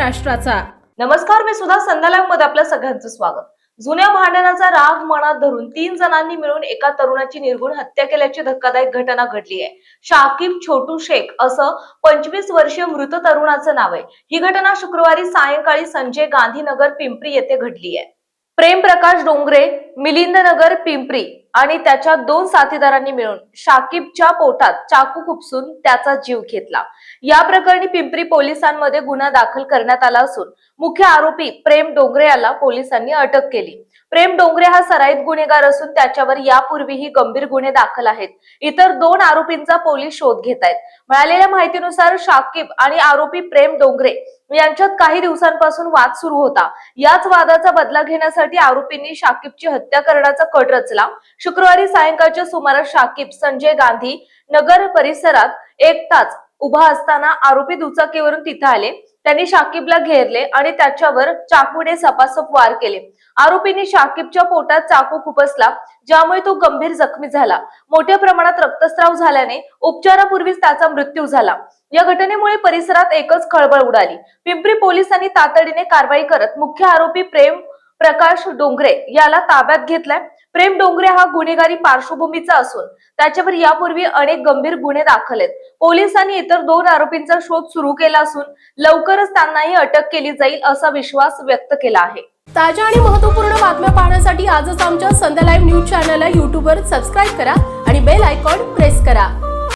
महाराष्ट्राचा। नमस्कार, मी सुधा संध्यालाइव्ह मध्ये आपल्या सगळ्यांचं स्वागत। जुन्या भांडणाचा राग मनात धरून 3 जणांनी मिळून एका तरुणाची निर्घृण हत्या केल्याची धक्कादायक घटना घडली आहे। शाकिब छोटू शेख असं 25 वर्षीय मृत तरुणाचं नाव आहे। ही घटना शुक्रवारी सायंकाळी संजय गांधी नगर पिंपरी येथे घडली आहे। प्रेम प्रकाश डोंगरे, मिलिंद नगर पिंपरी आणि त्याच्या 2 साथीदारांनी मिळून शाकिबच्या पोटात चाकू खुपसून त्याचा जीव घेतला। या प्रकरणी पिंपरी पोलिसांमध्ये गुन्हा दाखल करण्यात आला असून मुख्य आरोपी प्रेम डोंगरे याला पोलिसांनी अटक केली। प्रेम डोंगरे हा सराईत गुन्हेगार असून त्याच्यावर यापूर्वीही गंभीर गुन्हे दाखल आहेत। इतर 2 आरोपींचा पोलीस शोध घेत आहेत। मिळालेल्या माहितीनुसार शाकिब आणि आरोपी प्रेम डोंगरे यांच्यात काही दिवसांपासून वाद सुरू होता। याच वादाचा बदला घेण्यासाठी आरोपींनी शाकिबची हत्या करण्याचा कट रचला। शुक्रवारी सायंकाळच्या सुमारास शाकिब संजय गांधी नगर परिसरात एकटाच उभा असताना आरोपी दुचाकीवरून तिथे आले। त्यांनी शाकिबला घेरले आणि त्याच्यावर चाकूने सपासप वार केले। आरोपींनी शाकिबच्या पोटात चाकू खुपसला, ज्यामुळे तो गंभीर जखमी झाला। मोठ्या प्रमाणात रक्तस्राव झाल्याने उपचारापूर्वीच त्याचा मृत्यू झाला। या घटनेमुळे परिसरात एकच खळबळ उडाली। पिंपरी पोलिसांनी तातडीने कारवाई करत मुख्य आरोपी प्रेम प्रकाश डोंगरे याला ताब्यात घेतलाय। प्रेम डोंगरे हा गुन्हेगारी पार्श्वभूमीचा असून त्याच्यावर यापूर्वी अनेक गंभीर गुन्हे दाखल आहेत। पोलिसांनी इतर 2 आरोपींचा शोध सुरू केला असून लवकरच त्यांनाही अटक केली जाईल असा विश्वास व्यक्त केला आहे। ताज्या आणि महत्त्वपूर्ण बातम्या पाहण्यासाठी आजच आमच्या संध्या लाईव्ह न्यूज चॅनलला YouTube वर सबस्क्राइब करा आणि बेल आयकॉन प्रेस करा।